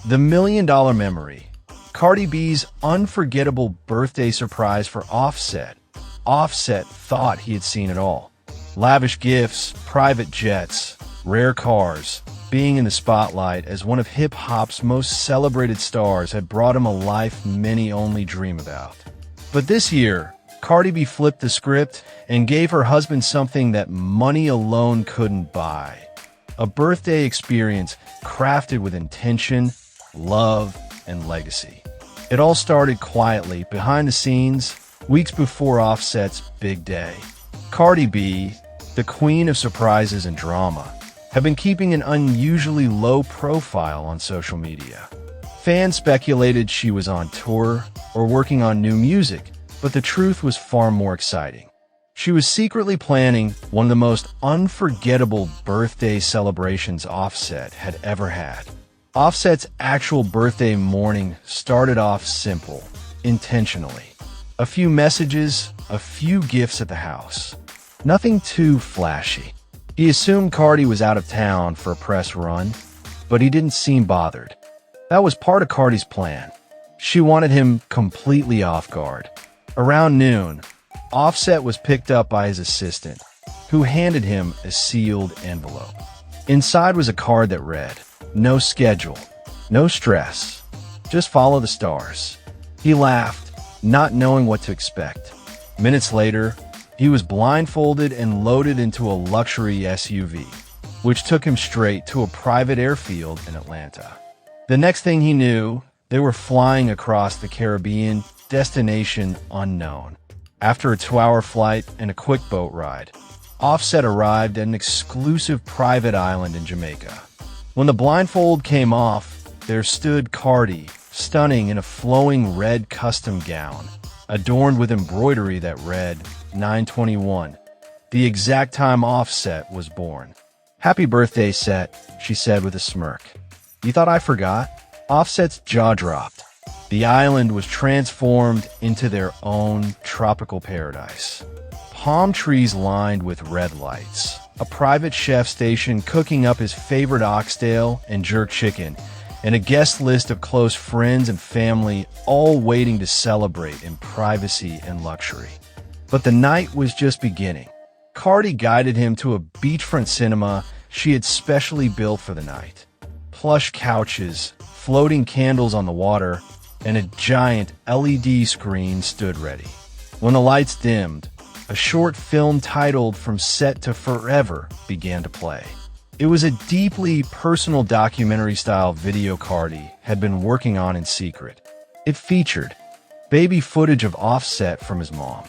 The Million Dollar Memory. Cardi B's unforgettable birthday surprise for Offset. Offset thought he had seen it all. Lavish gifts, private jets, rare cars. Being in the spotlight as one of hip-hop's most celebrated stars had brought him a life many only dream about. But this year, Cardi B flipped the script and gave her husband something that money alone couldn't buy. A birthday experience crafted with intention, love, and legacy. It all started quietly, behind the scenes, weeks before Offset's big day. Cardi B, the queen of surprises and drama, had been keeping an unusually low profile on social media. Fans speculated she was on tour or working on new music, but the truth was far more exciting. She was secretly planning one of the most unforgettable birthday celebrations Offset had ever had. Offset's actual birthday morning started off simple, intentionally. A few messages, a few gifts at the house. Nothing too flashy. He assumed Cardi was out of town for a press run, but he didn't seem bothered. That was part of Cardi's plan. She wanted him completely off guard. Around noon, Offset was picked up by his assistant, who handed him a sealed envelope. Inside was a card that read, "No schedule, no stress, just follow the stars." He laughed, not knowing what to expect. Minutes later, he was blindfolded and loaded into a luxury SUV, which took him straight to a private airfield in Atlanta. The next thing he knew, they were flying across the Caribbean, destination unknown. After a 2-hour flight and a quick boat ride, Offset arrived at an exclusive private island in Jamaica. When the blindfold came off, there stood Cardi, stunning in a flowing red custom gown, adorned with embroidery that read 9/21, the exact time Offset was born. "Happy birthday, Set," she said with a smirk. "You thought I forgot?" Offset's jaw dropped. The island was transformed into their own tropical paradise. Palm trees lined with red lights, a private chef station cooking up his favorite oxtail and jerk chicken, and a guest list of close friends and family all waiting to celebrate in privacy and luxury. But the night was just beginning. Cardi guided him to a beachfront cinema she had specially built for the night. Plush couches, floating candles on the water, and a giant LED screen stood ready. When the lights dimmed, a short film titled From Set to Forever began to play. It was a deeply personal documentary-style video Cardi had been working on in secret. It featured baby footage of Offset from his mom,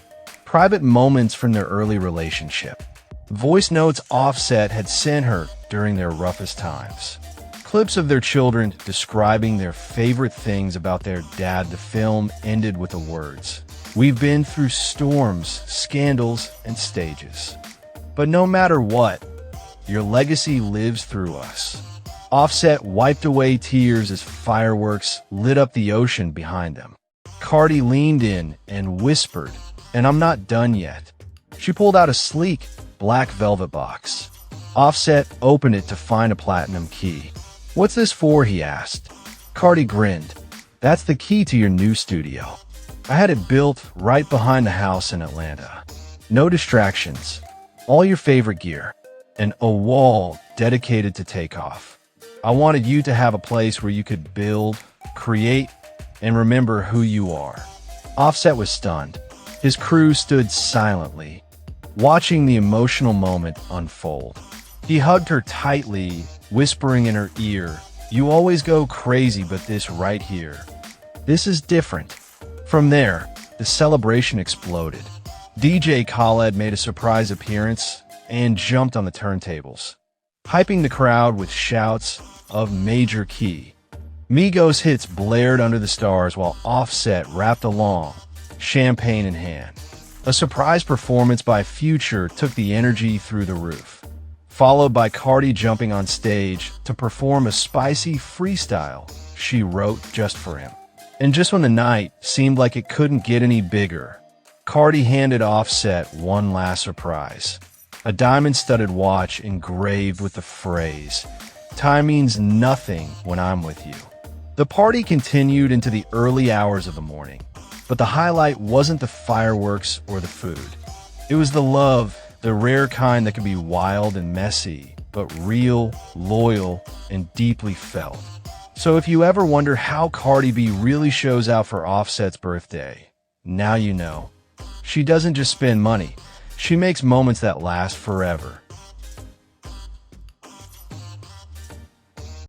private moments from their early relationship, voice notes Offset had sent her during their roughest times, clips of their children describing their favorite things about their dad. The film ended with the words, "We've been through storms, scandals, and stages. But no matter what, your legacy lives through us." Offset wiped away tears as fireworks lit up the ocean behind them. Cardi leaned in and whispered, "And I'm not done yet." She pulled out a sleek, black velvet box. Offset opened it to find a platinum key. "What's this for?" he asked. Cardi grinned. "That's the key to your new studio. I had it built right behind the house in Atlanta. No distractions, all your favorite gear, and a wall dedicated to takeoff. I wanted you to have a place where you could build, create, and remember who you are." Offset was stunned. His crew stood silently, watching the emotional moment unfold. He hugged her tightly, whispering in her ear, "You always go crazy, but this right here, this is different." From there, the celebration exploded. DJ Khaled made a surprise appearance and jumped on the turntables, hyping the crowd with shouts of "Major Key." Migos hits blared under the stars while Offset rapped along, champagne in hand. A surprise performance by Future took the energy through the roof, followed by Cardi jumping on stage to perform a spicy freestyle she wrote just for him. And just when the night seemed like it couldn't get any bigger, Cardi handed Offset one last surprise. A diamond-studded watch engraved with the phrase, "Time means nothing when I'm with you." The party continued into the early hours of the morning, but the highlight wasn't the fireworks or the food. It was the love, the rare kind that can be wild and messy, but real, loyal, and deeply felt. So if you ever wonder how Cardi B really shows out for Offset's birthday, now you know. She doesn't just spend money, she makes moments that last forever.